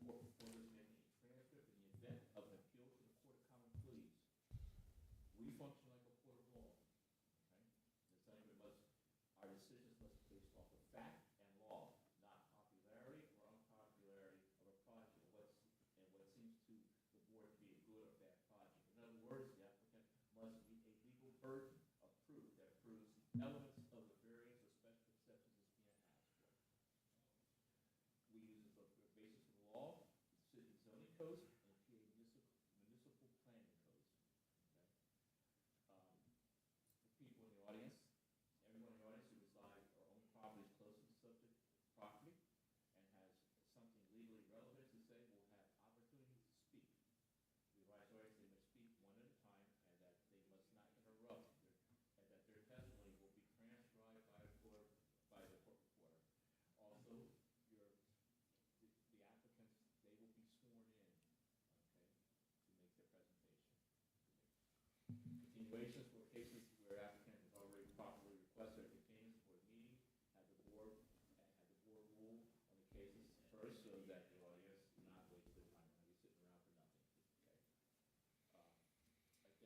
court reporters making a transcript in the event of an appeal to the Court of Common Pleas. We function like a court of law, okay? The Senator must, our decisions must be based off of fact and law, not popularity or unpopularity of a project, what seems to the board to be a good or bad project. In other words, the applicant must meet a legal burden of proof that proves elements of the various or special exceptions is being asked for. We use as a basis of the law, the city zoning codes, and PA municipal planning codes. Okay? The people in the audience, everyone in the audience who resides or own properties close to the subject property and has something legally relevant to say will have opportunity to speak. The advice always they must speak one at a time and that they must not interrupt and that their testimony will be transcribed by the court reporter. Also, the applicants, they will be sworn in, okay, to make their presentation. Continuations for cases where applicant has already properly requested a continuance for the meeting, have the board rule on the cases first so that the audience do not waste their time and be sitting around for nothing. Okay.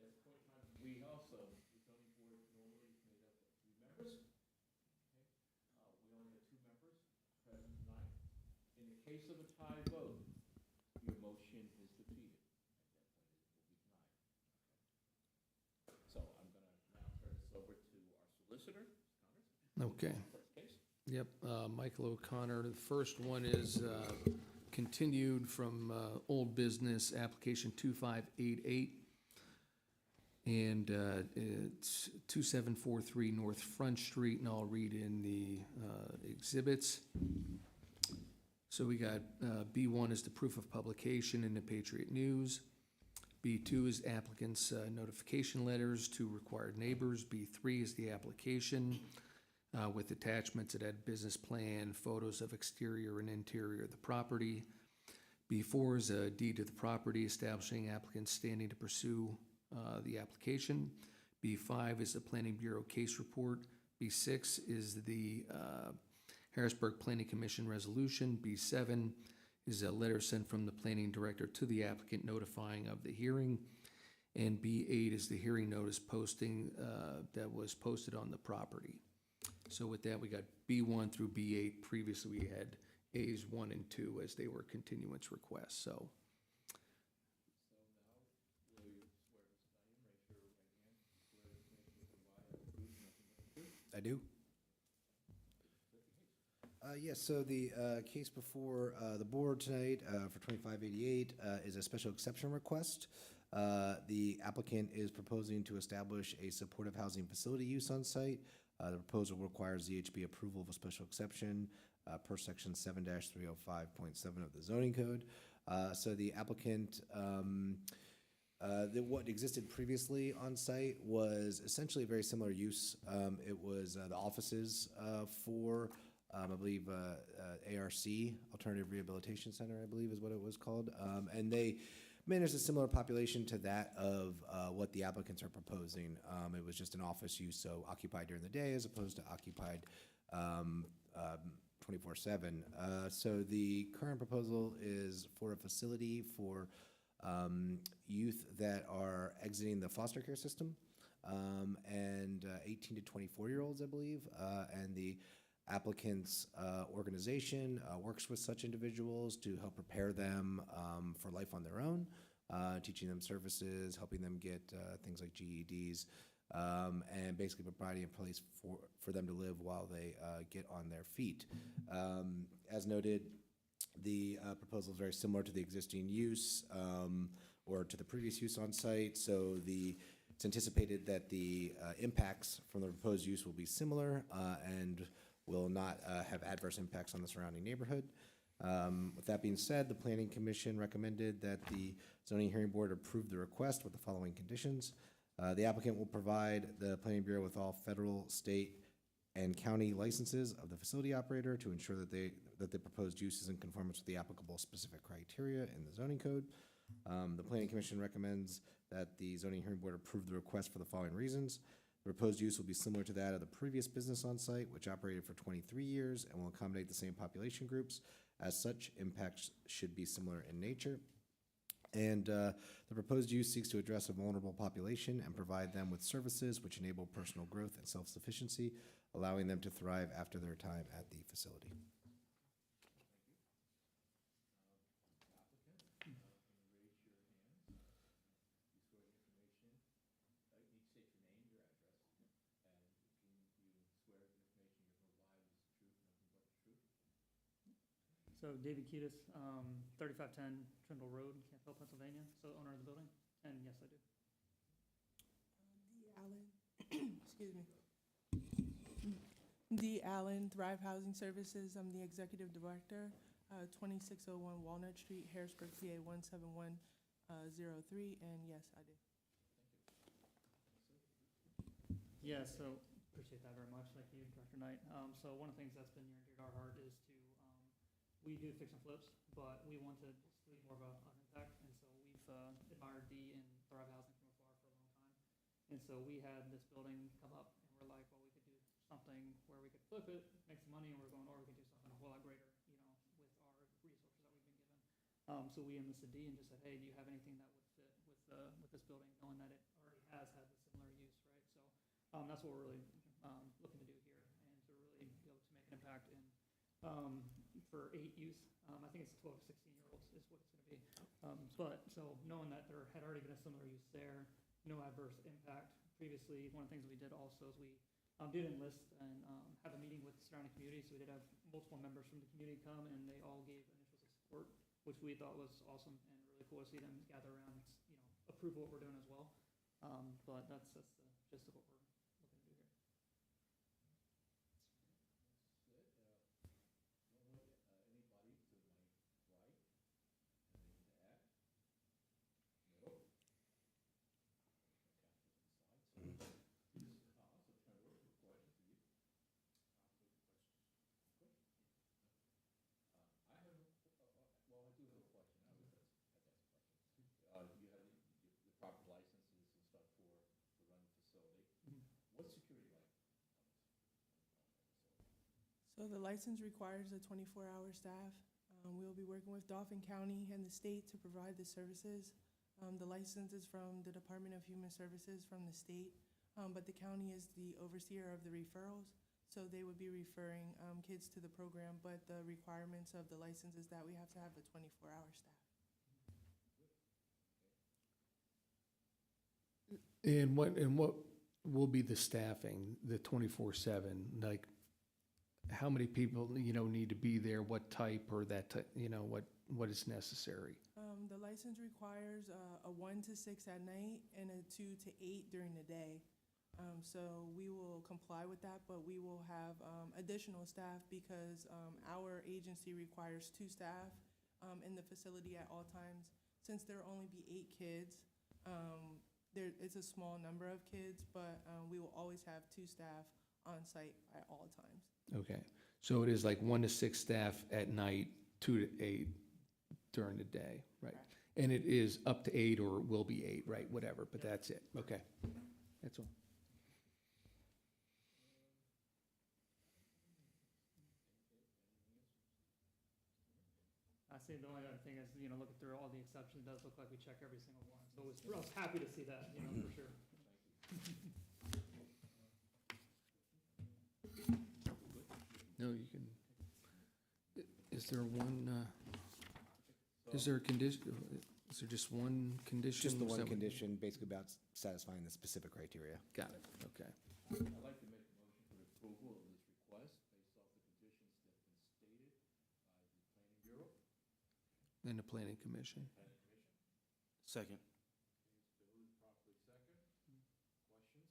At this point in time, we also, the zoning board normally is made up of 3 members. Okay. We only have 2 members present tonight. In the case of a tie vote, your motion is defeated. At that point, it will be denied. Okay. So I'm going to now turn this over to our solicitor, Connors. Okay. First case. Yep, Michael O'Connor. The first one is continued from old business, application 2588. And it's 2743 North Front Street, and I'll read in the exhibits. So we got B1 is the proof of publication in the Patriot News. B2 is applicant's notification letters to required neighbors. B3 is the application with attachments that add business plan, photos of exterior and interior of the property. B4 is a deed to the property establishing applicant's standing to pursue the application. B5 is the Planning Bureau case report. B6 is the Harrisburg Planning Commission resolution. B7 is a letter sent from the planning director to the applicant notifying of the hearing. And B8 is the hearing notice posting that was posted on the property. So with that, we got B1 through B8. Previously, we had A's 1 and 2 as they were continuance requests, so. So now, will you swear this time, raise your right hand, swear this name to provide and prove nothing but the truth? I do. Yes, so the case before the board tonight for 2588 is a special exception request. The applicant is proposing to establish a supportive housing facility use on site. The proposal requires ZHB approval of a special exception per section 7-305.7 of the zoning code. So the applicant, what existed previously on site was essentially a very similar use. It was the offices for, I believe, ARC, Alternative Rehabilitation Center, I believe is what it was called. And they managed a similar population to that of what the applicants are proposing. It was just an office use, so occupied during the day as opposed to occupied 24/7. So the current proposal is for a facility for youth that are exiting the foster care system and 18 to 24-year-olds, I believe. And the applicant's organization works with such individuals to help prepare them for life on their own, teaching them services, helping them get things like GEDs, and basically providing a place for them to live while they get on their feet. As noted, the proposal is very similar to the existing use or to the previous use on site. So it's anticipated that the impacts from the proposed use will be similar and will not have adverse impacts on the surrounding neighborhood. With that being said, the Planning Commission recommended that the Zoning Hearing Board approve the request with the following conditions. The applicant will provide the Planning Bureau with all federal, state, and county licenses of the facility operator to ensure that the proposed use is in conformance with the applicable specific criteria in the zoning code. The Planning Commission recommends that the Zoning Hearing Board approve the request for the following reasons. The proposed use will be similar to that of the previous business on site, which operated for 23 years and will accommodate the same population groups. As such, impacts should be similar in nature. And the proposed use seeks to address a vulnerable population and provide them with services which enable personal growth and self-sufficiency, allowing them to thrive after their time at the facility. So David Kiedis, 3510 Trindle Road, Camp Hill, Pennsylvania, so owner of the building, and yes, I do. D. Allen, excuse me. D. Allen, Thrive Housing Services, I'm the executive director, 2601 Walnut Street, Harrisburg, PA 17103, and yes, I do. Yeah, so appreciate that very much, thank you, Director Knight. So one of the things that's been near and dear to our heart is to, we do fix and flips, but we want to just leave more of an impact, and so we've admired D and Thrive Housing from afar for a long time. And so we had this building come up, and we're like, well, we could do something where we could flip it, make some money, and we're going, or we could do something a whole lot greater, you know, with our resources that we've been given. So we enlisted D and just said, hey, do you have anything that would fit with this building, knowing that it already has had the similar use, right? So that's what we're really looking to do here, and to really be able to make an impact in for 8 youth. I think it's 12 to 16-year-olds is what it's going to be. But so knowing that there had already been a similar use there, no adverse impact. Previously, one of the things we did also is we did enlist and have a meeting with the surrounding community. So we did have multiple members from the community come, and they all gave initials of support, which we thought was awesome and really cool to see them gather around and, you know, approve of what we're doing as well. But that's the gist of what we're looking to do here. Proper licenses and stuff to run the facility. What's security like? So the license requires a 24-hour staff. We'll be working with Dauphin County and the state to provide the services. The license is from the Department of Human Services from the state, but the county is the overseer of the referrals. So they would be referring kids to the program, but the requirements of the license is that we have to have a 24-hour staff. And what will be the staffing, the 24/7? Like, how many people, you know, need to be there, what type, or that, you know, what is necessary? The license requires a 1 to 6 at night and a 2 to 8 during the day. So we will comply with that, but we will have additional staff because our agency requires 2 staff in the facility at all times. Since there will only be 8 kids, it's a small number of kids, but we will always have 2 staff on site at all times. Okay, so it is like 1 to 6 staff at night, 2 to 8 during the day, right? Correct. And it is up to 8 or will be 8, right, whatever, but that's it, okay. That's all. I see the only other thing is, you know, looking through all the exceptions, it does look like we check every single one. So I was happy to see that, you know, for sure. No, you can, is there one, is there a condition, is there just one condition? Just the Is one that what- condition, basically about satisfying the specific criteria. Got it, okay. I'd like to make a motion for approval of this request based off the conditions that have been stated by the Planning Bureau, And the planning commission. Planning Commission. Second. It's been moved properly second. Questions? All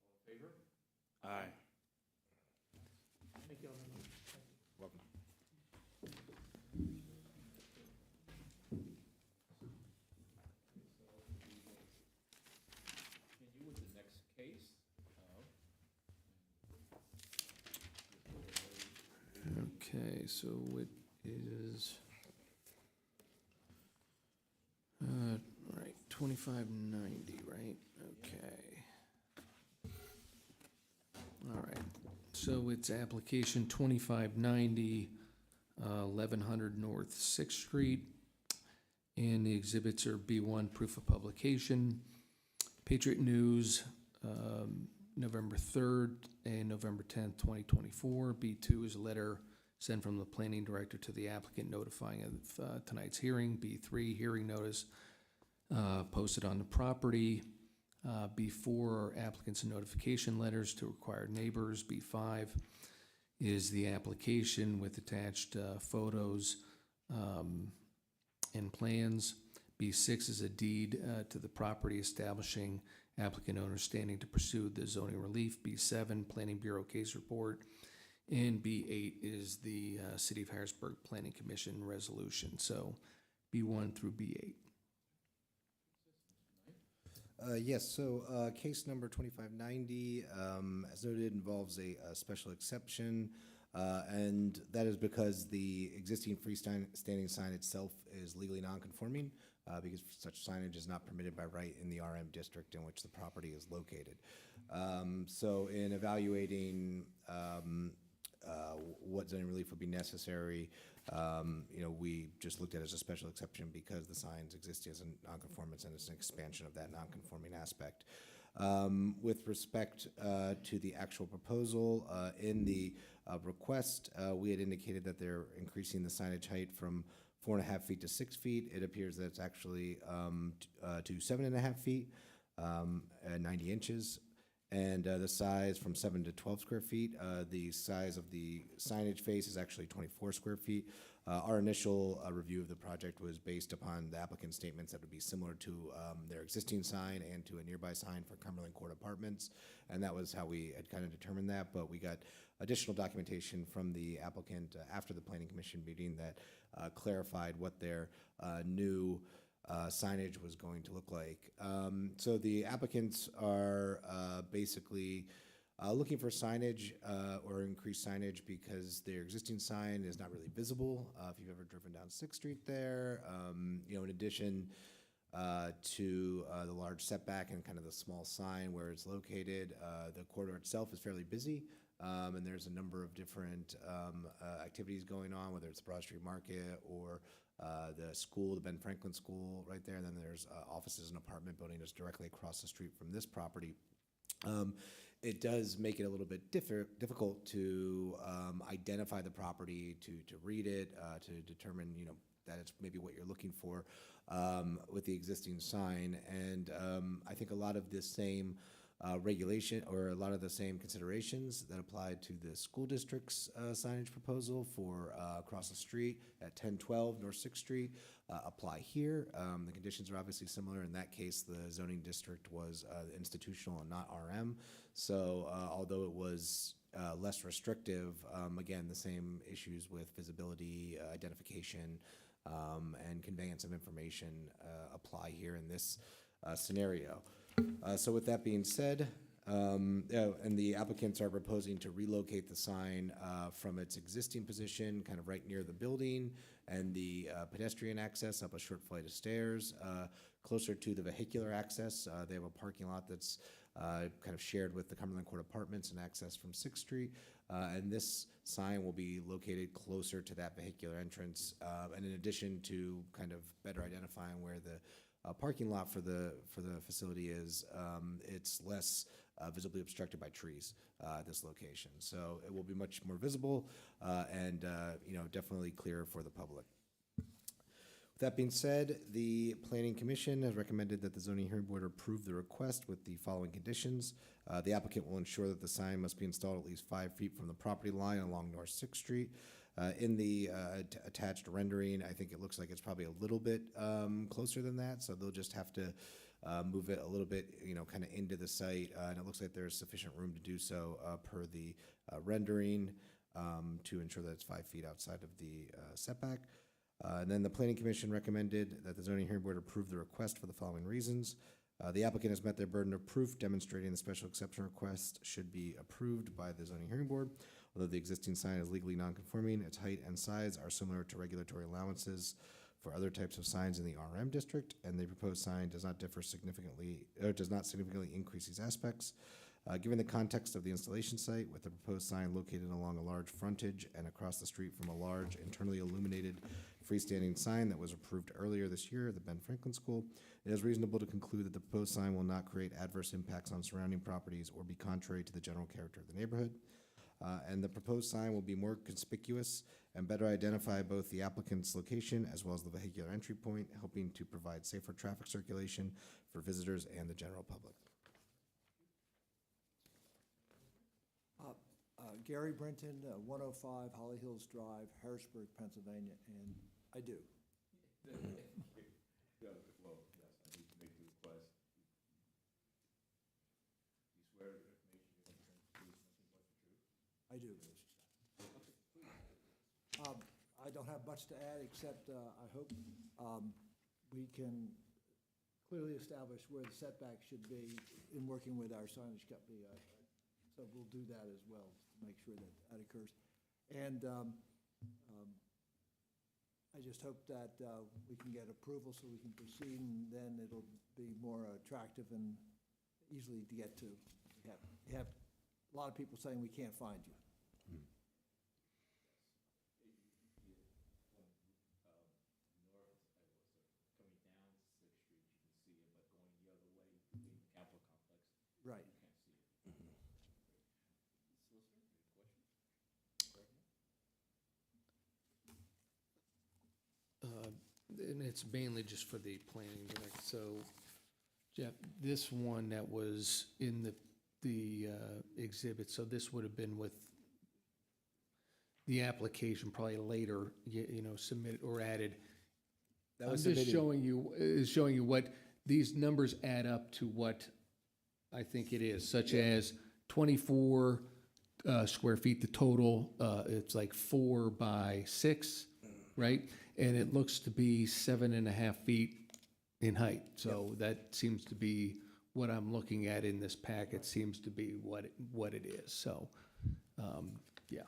in favor? Aye. Thank you all very much. Thank you. Welcome. So we will continue with the next case. Okay, so it is, right, 2590, right? Okay. All right, so it's application 2590, 1100 North Sixth Street. And the exhibits are B1, proof of publication, Patriot News, November 3rd and November 10th, 2024. B2 is a letter sent from the planning director to the applicant notifying of tonight's hearing. B3, hearing notice posted on the property. B4 are applicant's notification letters to required neighbors. B5 is the application with attached photos and plans. B6 is a deed to the property establishing applicant owner standing to pursue the zoning relief. B7, Planning Bureau case report. And B8 is the City of Harrisburg Planning Commission resolution. So B1 through B8. Yes, so case number 2590, as noted, involves a special exception, and that is because the existing freestanding sign itself is legally nonconforming, because such signage is not permitted by right in the RM district in which the property is located. So in evaluating what zoning relief would be necessary, we just looked at it as a special exception because the signs exist as a nonconformance and it's an expansion of that nonconforming aspect. With respect to the actual proposal, in the request, we had indicated that they're increasing the signage height from 4.5 feet to 6 feet. It appears that it's actually to 7.5 feet, 90 inches. And the size from 7 to 12 square feet. The size of the signage face is actually 24 square feet. Our initial review of the project was based upon the applicant's statements that would be similar to their existing sign and to a nearby sign for Cumberland Court Apartments. And that was how we had kind of determined that. But we got additional documentation from the applicant after the Planning Commission meeting that clarified what their new signage was going to look like. So the applicants are basically looking for signage or increased signage because their existing sign is not really visible. If you've ever driven down 6th Street there, in addition to the large setback and kind of the small sign where it's located, the corridor itself is fairly busy. And there's a number of different activities going on, whether it's the Broad Street Market or the school, the Ben Franklin School right there. And then there's offices and apartment building that's directly across the street from this property. It does make it a little bit difficult to identify the property, to read it, to determine, that it's maybe what you're looking for with the existing sign. And I think a lot of this same regulation or a lot of the same considerations that apply to the school district's signage proposal for across the street at 1012 North 6th Street apply here. The conditions are obviously similar. In that case, the zoning district was institutional and not RM. So although it was less restrictive, again, the same issues with visibility, identification, and conveyance of information apply here in this scenario. So with that being said, and the applicants are proposing to relocate the sign from its existing position, kind of right near the building, and the pedestrian access up a short flight of stairs, closer to the vehicular access. They have a parking lot that's kind of shared with the Cumberland Court Apartments and access from 6th Street. And this sign will be located closer to that vehicular entrance. And in addition to kind of better identifying where the parking lot for the facility is, it's less visibly obstructed by trees at this location. So it will be much more visible and definitely clearer for the public. With that being said, the Planning Commission has recommended that the Zoning Hearing Board approve the request with the following conditions. The applicant will ensure that the sign must be installed at least 5 feet from the property line along North 6th Street. In the attached rendering, I think it looks like it's probably a little bit closer than that, so they'll just have to move it a little bit, kind of into the site, and it looks like there's sufficient room to do so per the rendering to ensure that it's 5 feet outside of the setback. And then the Planning Commission recommended that the Zoning Hearing Board approve the request for the following reasons. The applicant has met their burden of proof demonstrating the special exception request should be approved by the Zoning Hearing Board. Although the existing sign is legally non-conforming, its height and size are similar to regulatory allowances for other types of signs in the RM district, and the proposed sign does not differ significantly, or does not significantly increase these aspects. Given the context of the installation site, with the proposed sign located along a large frontage and across the street from a large internally illuminated freestanding sign that was approved earlier this year at the Ben Franklin School, it is reasonable to conclude that the proposed sign will not create adverse impacts on surrounding properties or be contrary to the general character of the neighborhood. And the proposed sign will be more conspicuous and better identify both the applicant's location as well as the vehicular entry point, helping to provide safer traffic circulation for visitors and the general public. Gary Brinton, 105 Holly Hills Drive, Harrisburg, Pennsylvania, and I do. Yeah, well, yes, I need to make the request. You swear the information you're going to transmit is nothing but the truth? I do, Mr. I don't have much to add, except I hope we can clearly establish where the setback should be in working with our signage company. So we'll do that as well, to make sure that that occurs. And I just hope that we can get approval so we can proceed, and then it'll be more attractive and easily to get to. You have a lot of people saying we can't find you. Right. And it's mainly just for the planning director. So, Jeff, this one that was in the exhibit, so this would have been with the application probably later, submitted or added. That I'm was just submitted. showing you what, these numbers add up to what I think it is, such as 24 square feet, the total, it's like 4 by 6, right? And it looks to be 7.5 feet in height. So that seems to be what I'm looking at in this packet, seems to be what it is. So, yeah.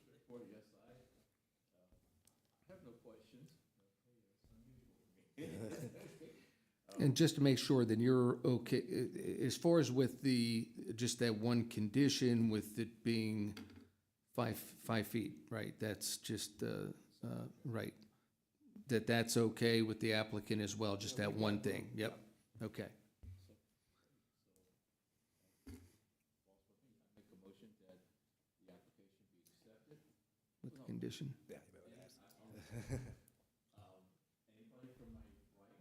Straightforward, yes, I have no questions. And just to make sure that you're okay, as far as with just that one condition with it being 5 feet, right? That's just, right. That's okay with the applicant as well, just that one thing? Yep, okay. Make a motion that the application be accepted. With the condition? Yeah, Anybody from my right?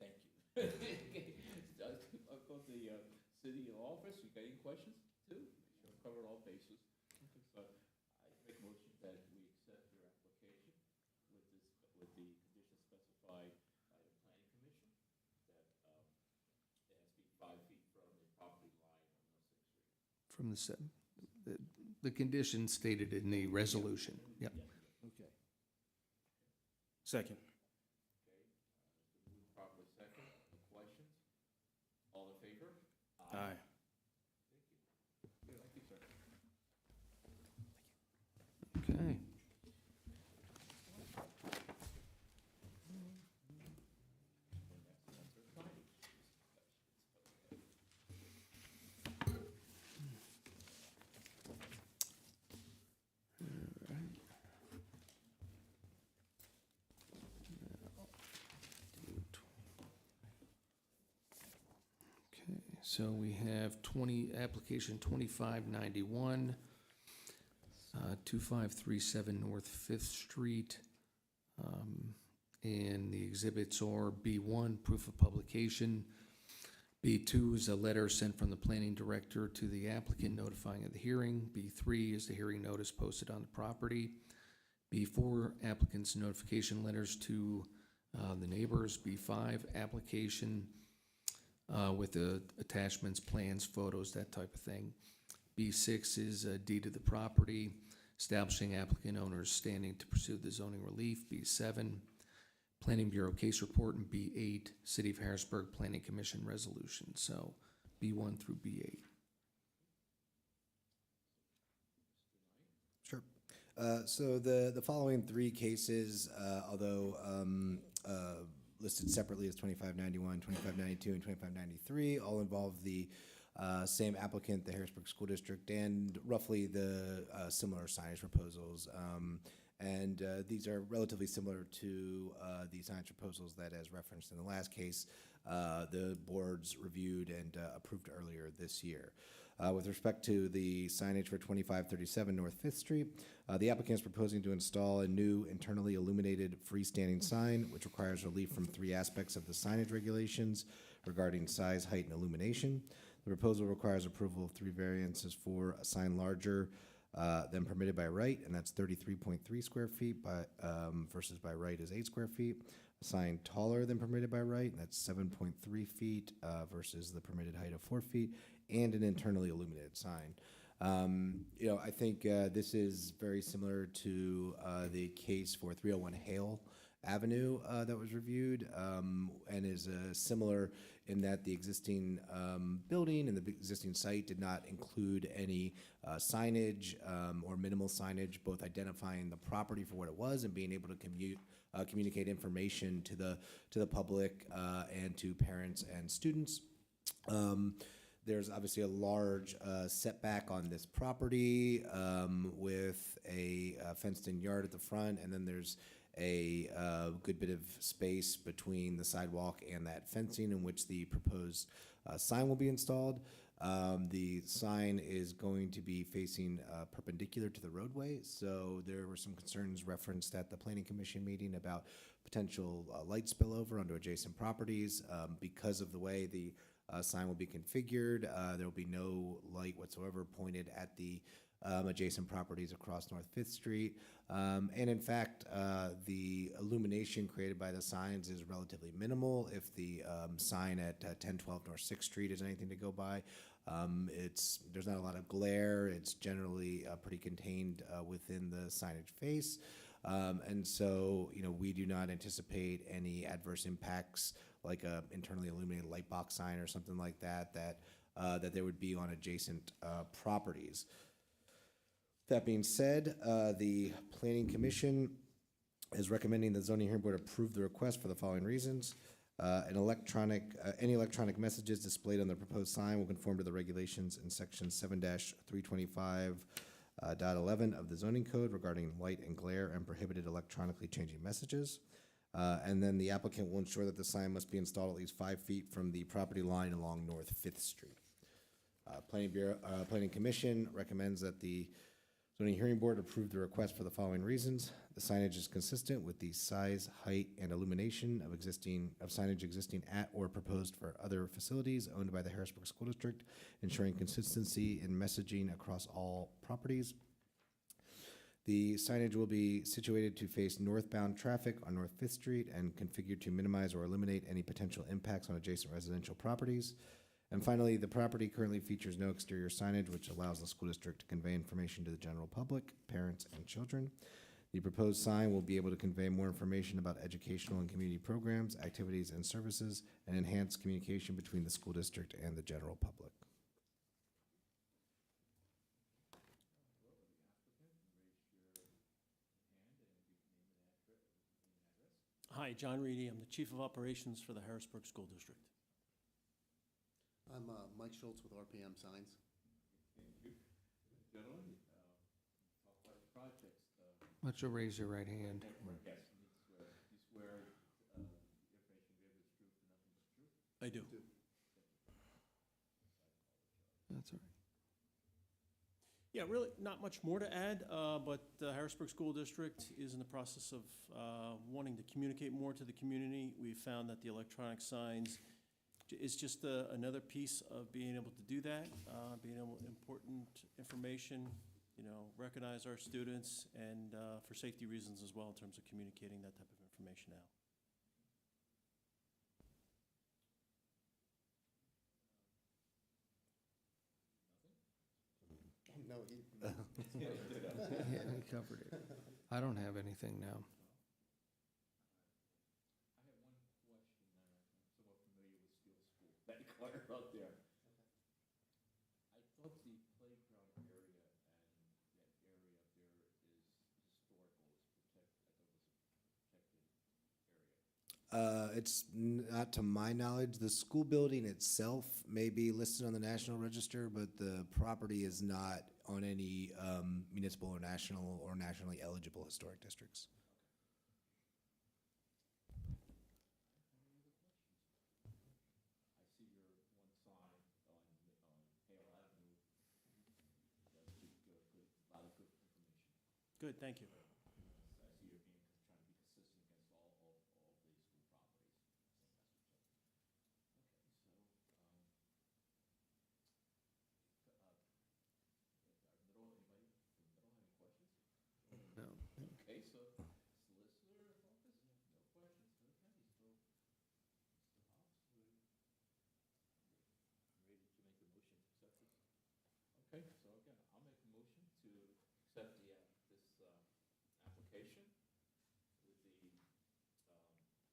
Center? Thank you. I'll go to the city office. You got any questions too? Make sure I've covered all bases. So I make a motion that we accept your application with the conditions specified by the planning commission, that it has to be 5 feet from the property line on Middlesex Street. From the condition stated in the resolution, yep. Okay. Second. Moved properly second. Any questions? All in favor? Aye. Thank you, sir. Okay. Okay, so we have application 2591, 2537 North Fifth Street. And the exhibits are B1, proof of publication. B2 is a letter sent from the planning director to the applicant notifying of the hearing. B3 is the hearing notice posted on the property. B4, applicant's notification letters to the neighbors. B5, application with the attachments, plans, photos, that type of thing. B6 is a deed of the property, establishing applicant owner's standing to pursue the zoning relief. B7, Planning Bureau case report, and B8, City of Harrisburg Planning Commission resolution. So B1 through B8. Sure. So the following three cases, although listed separately as 2591, 2592, and 2593, all involve the same applicant, the Harrisburg School District, and roughly the similar signage proposals. And these are relatively similar to the signage proposals that, as referenced in the last case, the boards reviewed and approved earlier this year. With respect to the signage for 2537 North Fifth Street, the applicant is proposing to install a new internally illuminated freestanding sign, which requires relief from three aspects of the signage regulations regarding size, height, and illumination. The proposal requires approval of three variances for a sign larger than permitted by right, and that's 33.3 square feet versus by right is 8 square feet. A sign taller than permitted by right, and that's 7.3 feet versus the permitted height of 4 feet, and an internally illuminated sign. I think this is very similar to the case for 301 Hale Avenue that was reviewed, and is similar in that the existing building and the existing site did not include any signage or minimal signage, both identifying the property for what it was and being able to communicate information to the public and to parents and students. There's obviously a large setback on this property with a fenced-in yard at the front, and then there's a good bit of space between the sidewalk and that fencing in which the proposed sign will be installed. The sign is going to be facing perpendicular to the roadway, so there were some concerns referenced at the Planning Commission meeting about potential light spillover onto adjacent properties. Because of the way the sign will be configured, there will be no light whatsoever pointed at the adjacent properties across North Fifth Street. And in fact, the illumination created by the signs is relatively minimal. If the sign at 1012 North 6th Street is anything to go by, there's not a lot of glare. It's generally pretty contained within the signage face. And so, we do not anticipate any adverse impacts like a internally illuminated light box sign or something like that there would be on adjacent properties. That being said, the Planning Commission is recommending the Zoning Hearing Board approve the request for the following reasons. Any electronic messages displayed on the proposed sign will conform to the regulations in section 7-325.11 of the zoning code regarding light and glare and prohibited electronically changing messages. And then the applicant will ensure that the sign must be installed at least 5 feet from the property line along North Fifth Street. Planning Commission recommends that the Zoning Hearing Board approve the request for the following reasons. The signage is consistent with the size, height, and illumination of signage existing at or proposed for other facilities owned by the Harrisburg School District, ensuring consistency in messaging across all properties. The signage will be situated to face northbound traffic on North Fifth Street and configured to minimize or eliminate any potential impacts on adjacent residential properties. And finally, the property currently features no exterior signage, which allows the school district to convey information to the general public, parents, and children. The proposed sign will be able to convey more information about educational and community programs, activities, and services, and enhance communication between the school district and the general public. Hi, John Reedy. I'm the Chief of Operations for the Harrisburg School District. I'm Mike Schultz with RPM Signs. Thank you. Gentlemen, talk about the projects. Why don't you raise your right hand? Yes, you swear the information you give is true, nothing but the truth? I do. That's all right. Yeah, really not much more to add, but the Harrisburg School District is in the process of wanting to communicate more to the community. We found that the electronic signs is just another piece of being able to do that, being able to important information, recognize our students, and for safety reasons as well in terms of communicating that type of information out. No, Yeah, we covered it. I don't have anything now. I have one question. I'm somewhat familiar with Steel School, that corner out there. I thought the playground area and that area up there is It's not to my knowledge. The school building itself may be listed on the National Register, but the property is not on any municipal or nationally eligible historic districts. I see your one sign on Hale Avenue. That's good, a lot of good information. Good, thank you. I see you're being, trying to be consistent against all the school properties. Middle, anybody from the middle have any questions? No. Okay, so solicitor office, no questions, okay, so, Mr. Hobbs, ready to make a motion to accept this? Okay, so again, I'll make a motion to accept the, this, application with the, I won't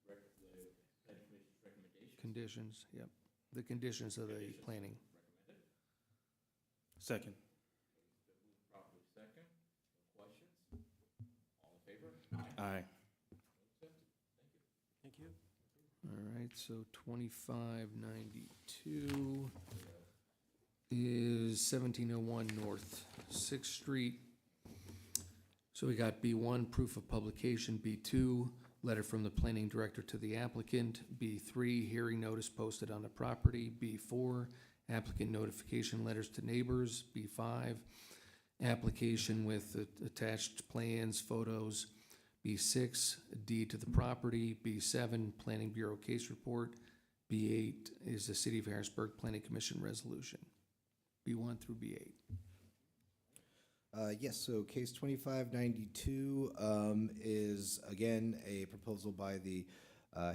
say, but the planning commission's recommendations. Conditions, yep. The conditions of the Conditions planning. recommended. Second. It's been moved properly second. No questions? All in favor? Aye. Accepted. Thank you. Thank you. All right, so 2592 is 1701 North Sixth Street. So we got B1, proof of publication, B2, letter from the planning director to the applicant, B3, hearing notice posted on the property, B4, applicant notification letters to neighbors, B5, application with attached plans, photos, B6, deed to the property, B7, planning bureau case report, B8 is the City of Harrisburg Planning Commission resolution, B1 through B8. Yes, so case 2592 is, again, a proposal by the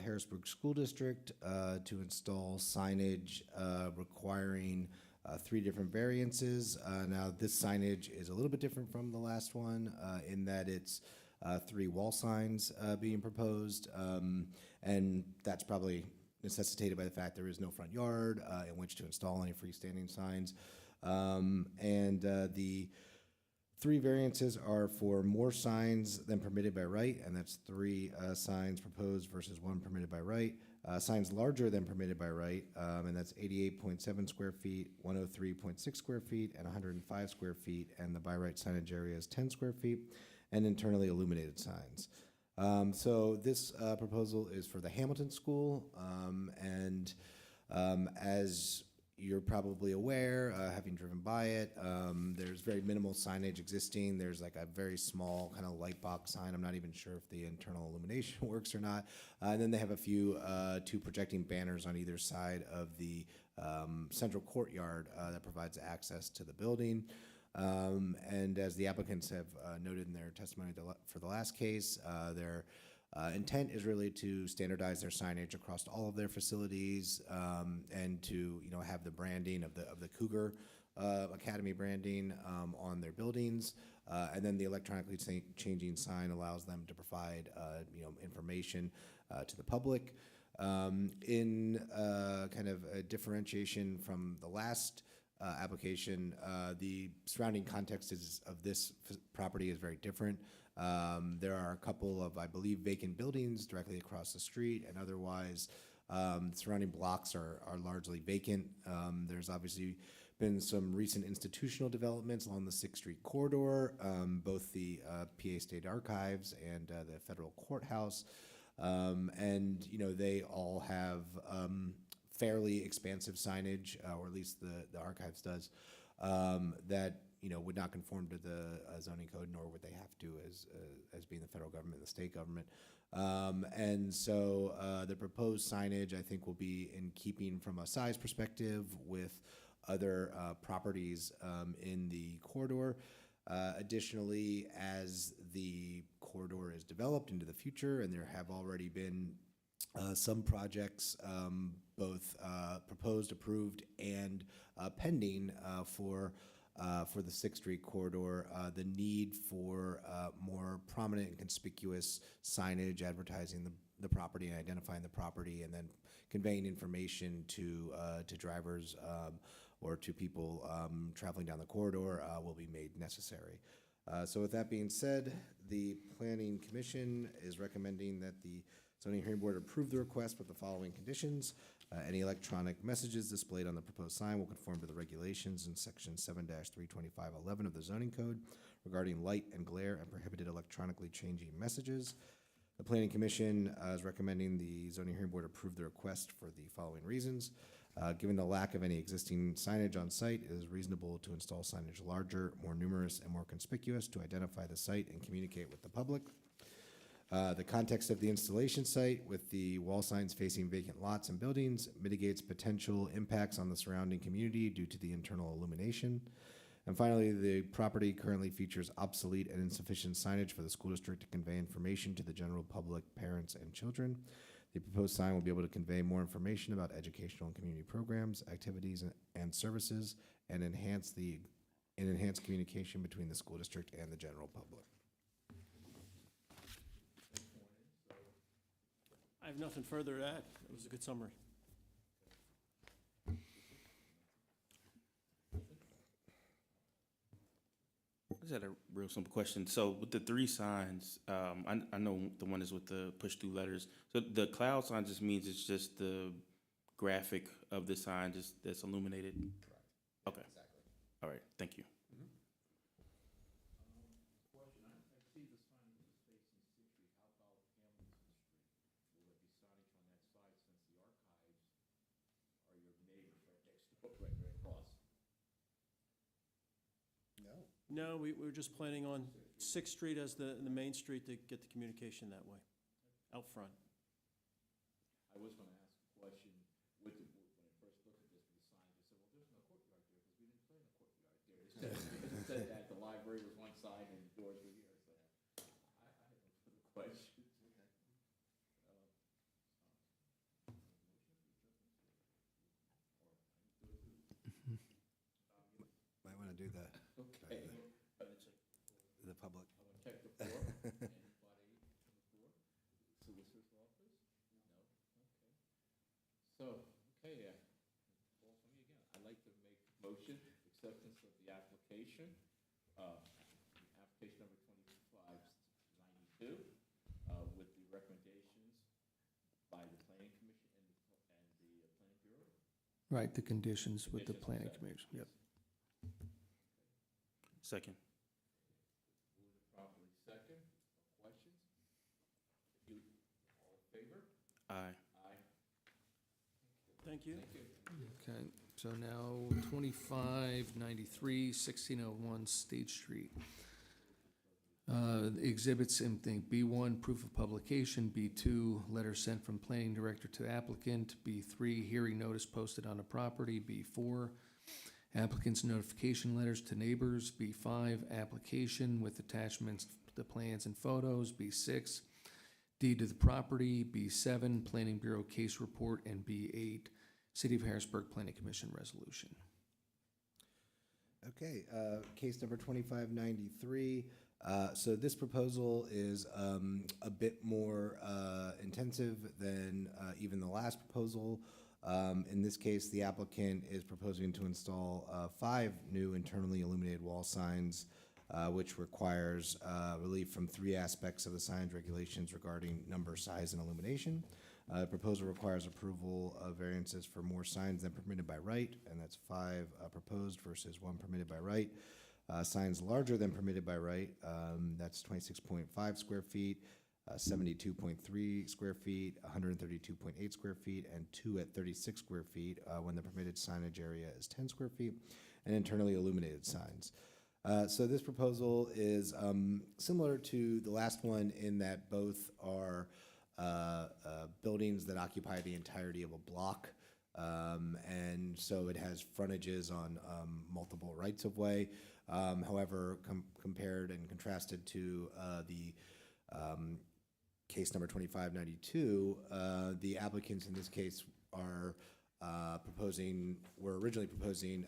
Harrisburg School District to install signage requiring 3 different variances. Now, this signage is a little bit different from the last one in that it's 3 wall signs being proposed, and that's probably necessitated by the fact there is no front yard in which to install any freestanding signs. The 3 variances are for more signs than permitted by right, and that's 3 signs proposed versus 1 permitted by right. Signs larger than permitted by right, and that's 88.7 square feet, 103.6 square feet, and 105 square feet, and the by right signage area is 10 square feet, and internally illuminated signs. So this proposal is for the Hamilton School, and as you're probably aware, having driven by it, there's very minimal signage existing. There's like a very small kind of light box sign. I'm not even sure if the internal illumination works or not. And then they have a few 2 projecting banners on either side of the central courtyard that provides access to the building. And as the applicants have noted in their testimony for the last case, their intent is really to standardize their signage across all of their facilities, and to have the branding of the Cougar Academy branding on their buildings, and then the electronically changing sign allows them to provide information to the public. In kind of a differentiation from the last application, the surrounding context of this property is very different. There are a couple of, I believe, vacant buildings directly across the street, and otherwise surrounding blocks are largely vacant. There's obviously been some recent institutional developments along the 6th Street corridor, both the PA State Archives and the federal courthouse, and they all have fairly expansive signage, or at least the archives does, that would not conform to the zoning code, nor would they have to as being the federal government and the state government. And so the proposed signage, I think, will be in keeping from a size perspective with other properties in the corridor. Additionally, as the corridor is developed into the future, and there have already been some projects, both proposed, approved, and pending for the 6th Street corridor, the need for more prominent and conspicuous signage advertising the property and identifying the property, and then conveying information to drivers or to people traveling down the corridor will be made necessary. So with that being said, the Planning Commission is recommending that the zoning hearing board approve the request with the following conditions. Any electronic messages displayed on the proposed sign will conform to the regulations in section 7-32511 of the zoning code regarding light and glare and prohibited electronically changing messages. The Planning Commission is recommending the zoning hearing board approve the request for the following reasons. Given the lack of any existing signage on site, it is reasonable to install signage larger, more numerous, and more conspicuous to identify the site and communicate with the public. The context of the installation site with the wall signs facing vacant lots and buildings mitigates potential impacts on the surrounding community due to the internal illumination. And finally, the property currently features obsolete and insufficient signage for the school district to convey information to the general public, parents, and children. The proposed sign will be able to convey more information about educational and community programs, activities, and services, and enhance communication between the school district and the general public. I have nothing further to add. It was a good summary. I just had a real simple question. So with the 3 signs, I know the one is with the push-through letters. So the cloud sign just means it's just the graphic of the sign just that's illuminated? Correct. Okay. Exactly. All right, thank you. Question, I see the sign that is facing Sixth Street, how about Hamilton Street? Will there be signage on that side since the archives are your neighbors right next door, right across? No. No, we're just planning on Sixth Street as the main street to get the communication that way, out front. I was gonna ask a question, when I first looked at this with the sign, I said, well, there's no courtyard there, because we didn't play in a courtyard there. It said that the library was one side and the doors were here, so I have no further questions. Might want to do the Okay. the public. I'm gonna check the floor. Anybody on the floor? Solicitor's office? No? Okay. So, okay, falls on me again. I'd like to make motion, acceptance of the application, application number 2592, with the recommendations by the planning commission and the planning bureau. Right, the conditions with the Conditions, planning okay. commission, yep. Second. Moved and properly second. Questions? If you, all in favor? Aye. Aye. Thank you. Thank you. Okay, so now 2593, 1601 State Street. Exhibits, same thing, B1, proof of publication, B2, letter sent from planning director to applicant, B3, hearing notice posted on the property, B4, applicant's notification letters to neighbors, B5, application with attachments to the plans and photos, B6, deed to the property, B7, planning bureau case report, and B8, City of Harrisburg Planning Commission resolution. Okay, case number 2593. So this proposal is a bit more intensive than even the last proposal. In this case, the applicant is proposing to install 5 new internally illuminated wall signs, which requires relief from 3 aspects of the signage regulations regarding number, size, and illumination. The proposal requires approval of variances for more signs than permitted by right, and that's 5 proposed versus 1 permitted by right. Signs larger than permitted by right, that's 26.5 square feet, 72.3 square feet, 132.8 square feet, and 2 at 36 square feet when the permitted signage area is 10 square feet, and internally illuminated signs. So this proposal is similar to the last one in that both are buildings that occupy the entirety of a block. And so it has frontages on multiple rights-of-way. However, compared and contrasted to the case number 2592, the applicants in this case are were originally proposing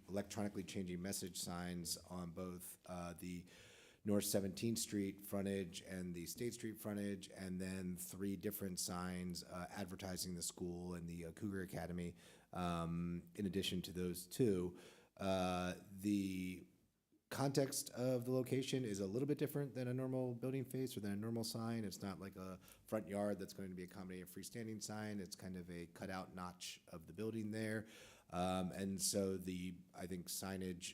electronically changing message signs on both the North 17th Street frontage and the State Street frontage, and then 3 different signs advertising the school and the Cougar Academy. In addition to those 2, the context of the location is a little bit different than a normal building face or than a normal sign. It's not like a front yard that's going to be accommodating a freestanding sign. It's kind of a cutout notch of the building there. And so I think signage,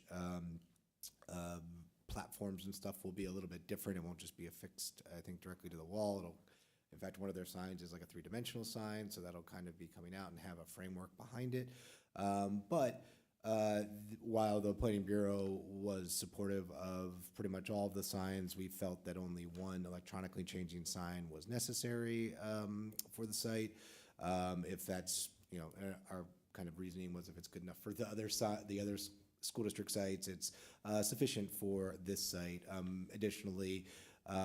platforms and stuff will be a little bit different. It won't just be affixed, I think, directly to the wall. In fact, one of their signs is like a three-dimensional sign, so that'll kind of be coming out and have a framework behind it. While the Planning Bureau was supportive of pretty much all of the signs, we felt that only one electronically changing sign was necessary for the site. If that's, our kind of reasoning was if it's good enough for the other school district sites, it's sufficient for this site. Additionally,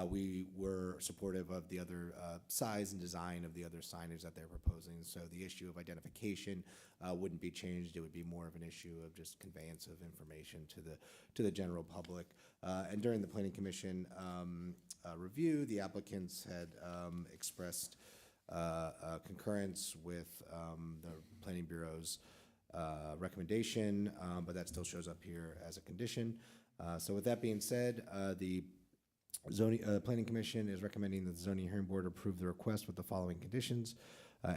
we were supportive of the other size and design of the other signage that they're proposing. So the issue of identification wouldn't be changed. It would be more of an issue of just conveyance of information to the general public. And during the Planning Commission review, the applicants had expressed concurrence with the Planning Bureau's recommendation, but that still shows up here as a condition. So with that being said, the Planning Commission is recommending that the Zoning Hearing Board approve the request with the following conditions.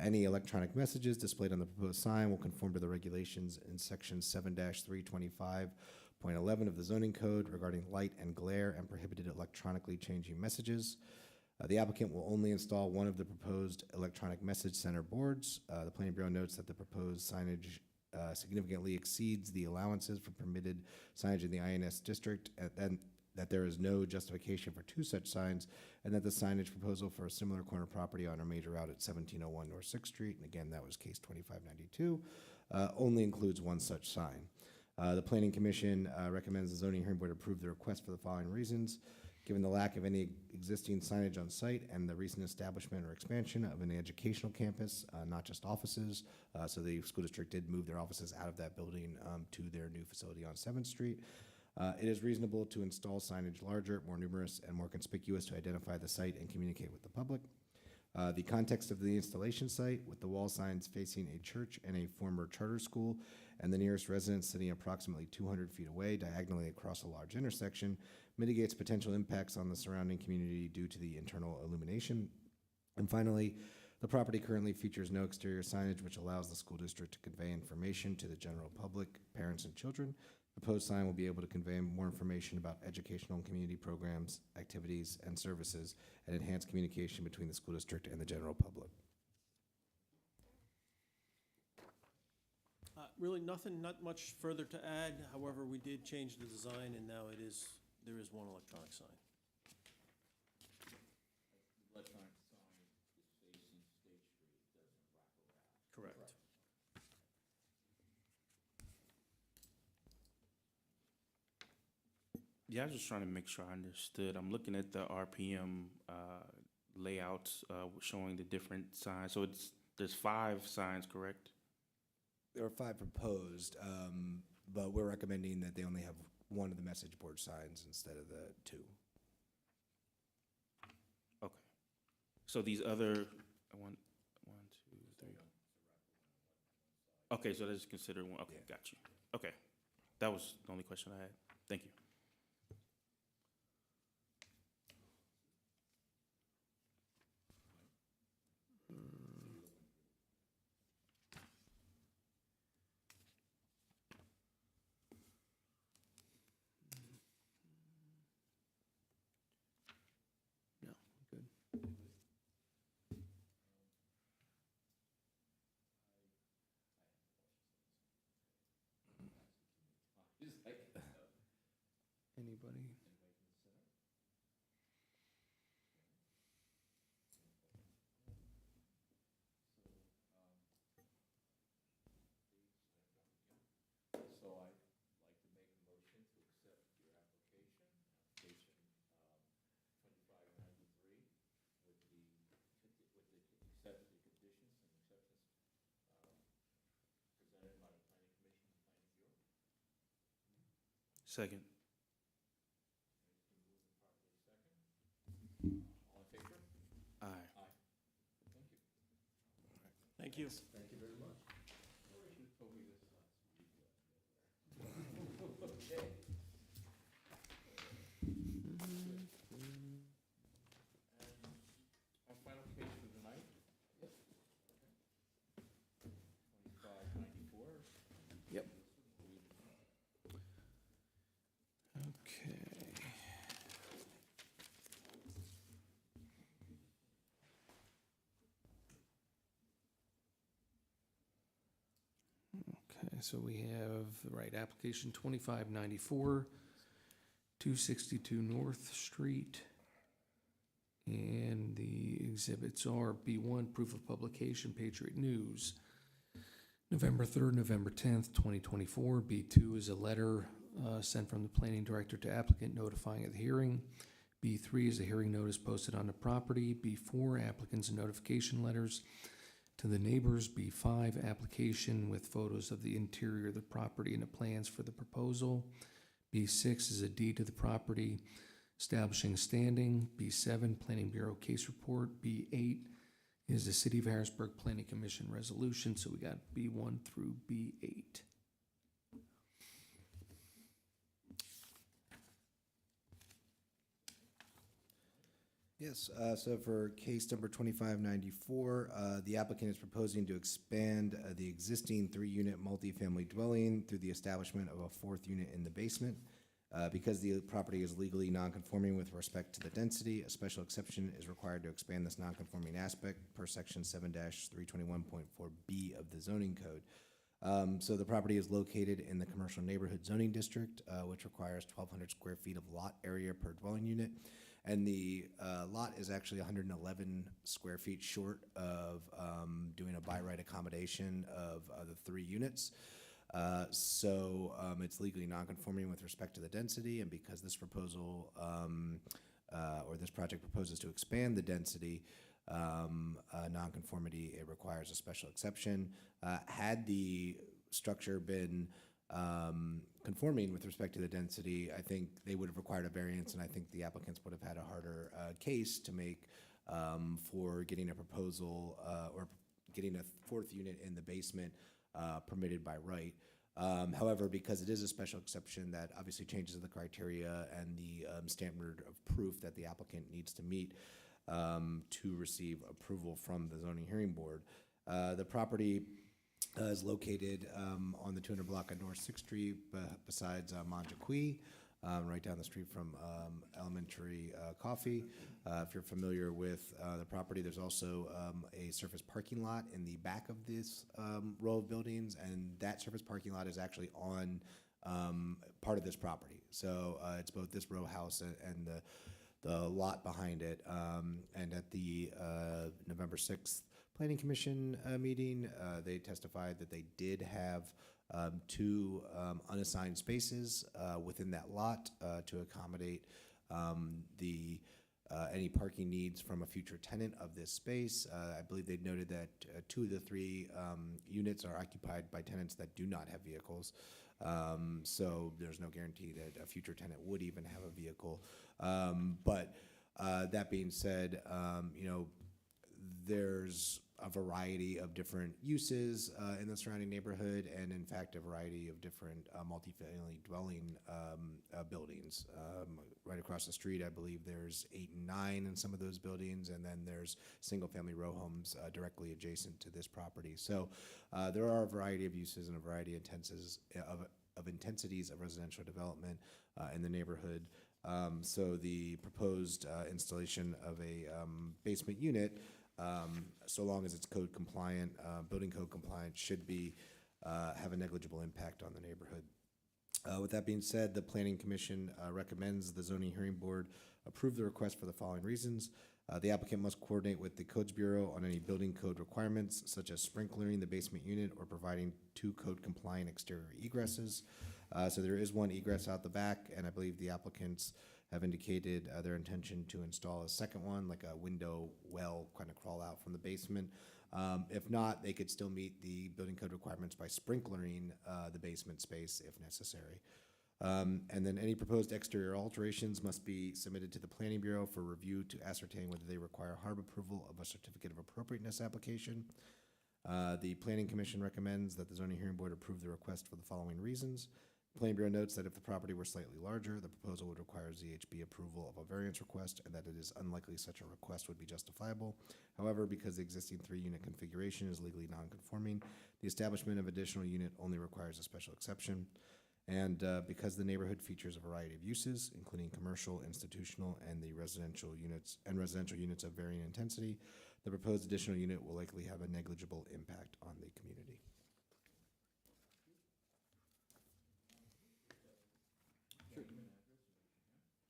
Any electronic messages displayed on the proposed sign will conform to the regulations in section 7-325.11 of the zoning code regarding light and glare and prohibited electronically changing messages. The applicant will only install one of the proposed electronic message center boards. The Planning Bureau notes that the proposed signage significantly exceeds the allowances for permitted signage in the INS district, and that there is no justification for two such signs, and that the signage proposal for a similar corner property on a major route at 1701 North 6th Street, and again, that was case 2592, only includes one such sign. The Planning Commission recommends the Zoning Hearing Board approve the request for the following reasons. Given the lack of any existing signage on site and the recent establishment or expansion of an educational campus, not just offices, so the school district did move their offices out of that building to their new facility on 7th Street. It is reasonable to install signage larger, more numerous, and more conspicuous to identify the site and communicate with the public. The context of the installation site, with the wall signs facing a church and a former charter school, and the nearest residence sitting approximately 200 feet away diagonally across a large intersection, mitigates potential impacts on the surrounding community due to the internal illumination. And finally, the property currently features no exterior signage, which allows the school district to convey information to the general public, parents, and children. The proposed sign will be able to convey more information about educational and community programs, activities, and services, and enhance communication between the school district and the general public. Really nothing, not much further to add. However, we did change the design, and now there is one electronic sign. Electronic sign is facing State Street, it doesn't wrap around. Correct. Yeah, I was just trying to make sure I understood. I'm looking at the RPM layouts showing the different signs. So there's 5 signs, correct? There are 5 proposed, but we're recommending that they only have one of the message board signs instead of the 2. Okay. So these other, one, 2, 3. Okay, so that's considered one. Okay, Yeah. got you. Okay. That was the only question I had. Thank you. No, good. Just like, Anybody? so I'd like to make a motion to accept your application 2593, with the accept the conditions and acceptance presented by the Planning Commission and Planning Bureau. Second. All in favor? Aye. Aye. Thank you. Thank you. Thank you very much. You told me this last week. So we have, right, application 2594, 262 North Street. And the exhibits are B1, proof of publication, Patriot News, November 3rd, November 10th, 2024. B2 is a letter sent from the planning director to applicant notifying of the hearing. B3 is a hearing notice posted on the property. B4, applicant's notification letters to the neighbors. B5, application with photos of the interior of the property and the plans for the proposal. B6 is a deed to the property establishing standing. B7, Planning Bureau case report. B8 is the City of Harrisburg Planning Commission resolution. So we got B1 through B8. Yes, so for case number 2594, the applicant is proposing to expand the existing 3-unit multifamily dwelling through the establishment of a 4th unit in the basement. Because the property is legally nonconforming with respect to the density, a special exception is required to expand this nonconforming aspect per section 7-321.4B of the zoning code. So the property is located in the commercial neighborhood zoning district, which requires 1,200 square feet of lot area per dwelling unit. And the lot is actually 111 square feet short of doing a by right accommodation of the 3 units. So it's legally nonconforming with respect to the density, and because this proposal or this project proposes to expand the density nonconformity, it requires a special exception. Had the structure been conforming with respect to the density, I think they would have required a variance, and I think the applicants would have had a harder case to make for getting a proposal or getting a 4th unit in the basement permitted by right. However, because it is a special exception, that obviously changes the criteria and the standard of proof that the applicant needs to meet to receive approval from the zoning hearing board. The property is located on the 200 block of North 6th Street, besides Montequie, right down the street from Elementary Coffee. If you're familiar with the property, there's also a surface parking lot in the back of this row of buildings, and that surface parking lot is actually on part of this property. So it's both this row house and the lot behind it. And at the November 6th Planning Commission meeting, they testified that they did have 2 unassigned spaces within that lot to accommodate any parking needs from a future tenant of this space. I believe they noted that 2 of the 3 units are occupied by tenants that do not have vehicles. So there's no guarantee that a future tenant would even have a vehicle. But that being said, there's a variety of different uses in the surrounding neighborhood, and in fact, a variety of different multifamily dwelling buildings. Right across the street, I believe there's 8 and 9 in some of those buildings, and then there's single-family row homes directly adjacent to this property. So there are a variety of uses and a variety of intensities of residential development in the neighborhood. So the proposed installation of a basement unit, so long as it's code compliant, building code compliant, should be have a negligible impact on the neighborhood. With that being said, the Planning Commission recommends the Zoning Hearing Board approve the request for the following reasons. The applicant must coordinate with the Codes Bureau on any building code requirements, such as sprinklering the basement unit or providing 2 code compliant exterior egresses. So there is 1 egress out the back, and I believe the applicants have indicated their intention to install a second one, like a window well kind of crawl out from the basement. If not, they could still meet the building code requirements by sprinklering the basement space if necessary. And then any proposed exterior alterations must be submitted to the Planning Bureau for review to ascertain whether they require HARB approval of a certificate of appropriateness application. The Planning Commission recommends that the Zoning Hearing Board approve the request for the following reasons. The Planning Bureau notes that if the property were slightly larger, the proposal would require ZHB approval of a variance request, and that it is unlikely such a request would be justifiable. However, because the existing 3-unit configuration is legally non-conforming, the establishment of additional unit only requires a special exception. And because the neighborhood features a variety of uses, including commercial, institutional, and the residential units of varying intensity, the proposed additional unit will likely have a negligible impact on the community.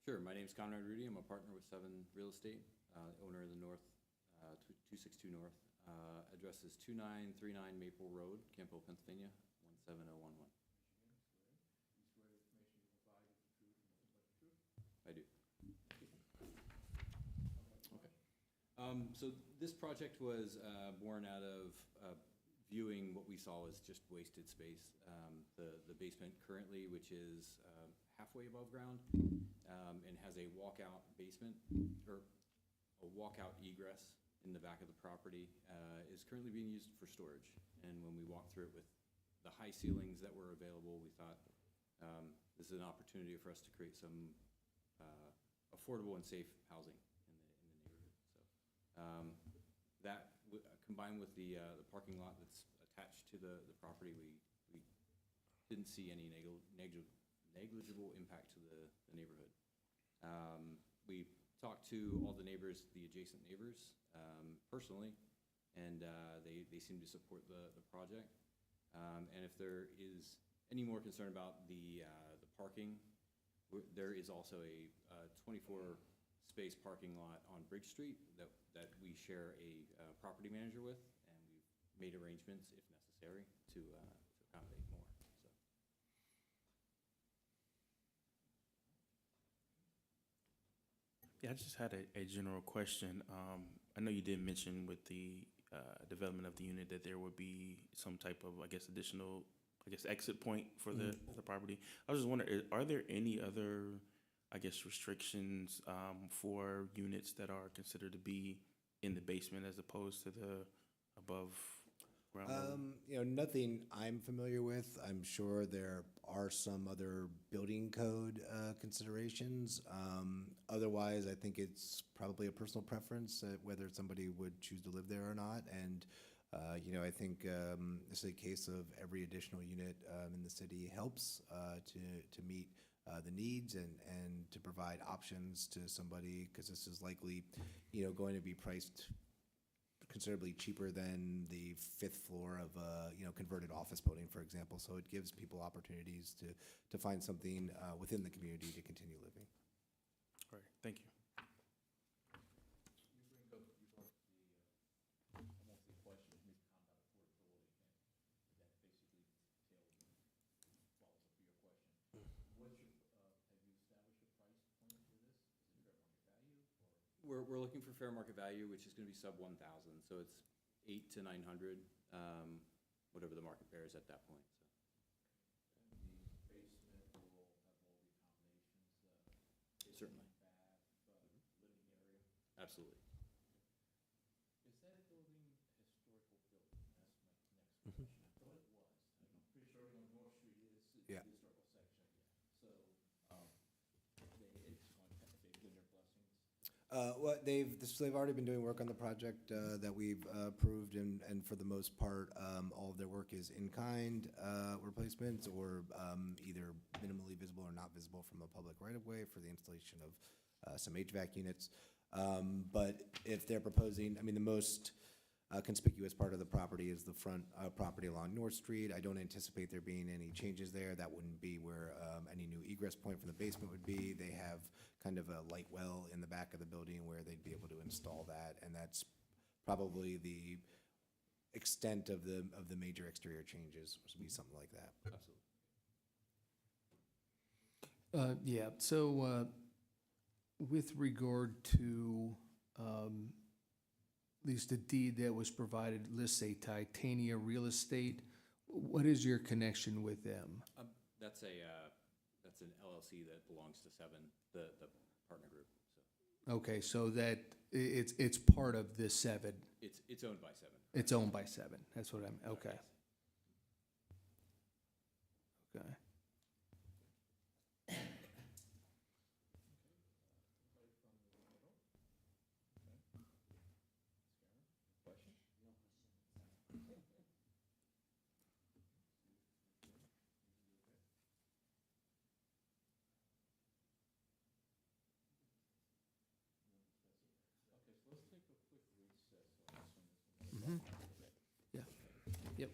Sure, my name's Conrad Rudy. I'm a partner with Seven Real Estate, owner of the North, 262 North. Address is 2939 Maple Road, Campbell, Pennsylvania, 17011. I do. Okay. So this project was born out of viewing what we saw as just wasted space. The basement currently, which is halfway above ground, and has a walkout basement, or a walkout egress in the back of the property, is currently being used for storage. And when we walked through it with the high ceilings that were available, we thought this is an opportunity for us to create some affordable and safe housing in the neighborhood. So that combined with the parking lot that's attached to the property, we didn't see any negligible impact to the neighborhood. We talked to all the neighbors, the adjacent neighbors, personally, and they seem to support the project. And if there is any more concern about the parking, there is also a 24-space parking lot on Bridge Street that we share a property manager with, and we've made arrangements, if necessary, to accommodate more. So. Yeah, I just had a general question. I know you did mention with the development of the unit that there would be some type of, I guess, additional, exit point for the property. I was just wondering, are there any other, restrictions for units that are considered to be in the basement as opposed to the above ground level? Nothing I'm familiar with. I'm sure there are some other building code considerations. Otherwise, I think it's probably a personal preference whether somebody would choose to live there or not. And I think this is a case of every additional unit in the city helps to meet the needs and to provide options to somebody, because this is likely, going to be priced considerably cheaper than the 5th floor of a converted office building, for example. So it gives people opportunities to find something within the community to continue living. All right, thank you. We're looking for fair market value, which is going to be sub 1,000. So it's 800 to 900, whatever the market bears at that point. So. And the basement will have all the accommodations, Certainly. bath, living area. Absolutely. Is that building a historical building? That's my next question. I thought it was. I'm pretty sure on North Street is Yeah. the historical section. So it's going to, they've given their blessings. They've already been doing work on the project that we've approved, and for the most part, all of their work is in-kind replacements, or either minimally visible or not visible from a public right-of-way for the installation of some HVAC units. But if they're proposing, the most conspicuous part of the property is the front property along North Street. I don't anticipate there being any changes there. That wouldn't be where any new egress point from the basement would be. They have kind of a light well in the back of the building where they'd be able to install that, and that's probably the extent of the major exterior changes, would be something like that. Absolutely. Yeah, so with regard to at least the deed that was provided, let's say Titania Real Estate, what is your connection with them? That's an LLC that belongs to Seven, the partner group. So Okay, so that it's part of the Seven. it's owned by Seven. It's owned by Seven. That's what I'm. Okay. Yes. Okay. Okay, so let's take a quick recess on this one. Mm-hmm. Yeah. Yep.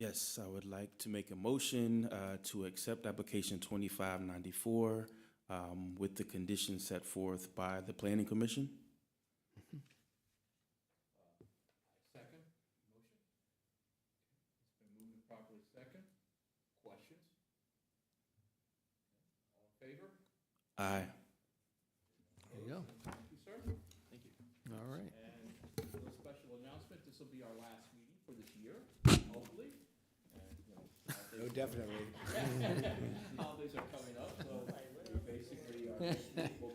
Yes, I would like to make a motion to accept application 2594 with the conditions set forth by the Planning Commission. Second motion? It's been moved and properly second. Questions? All in favor? Aye. There you go. Thank you, sir. Thank you. All right. And a little special announcement, this will be our last meeting for this year, hopefully. And, you know, Oh, definitely. holidays are coming up, so we basically are, we'll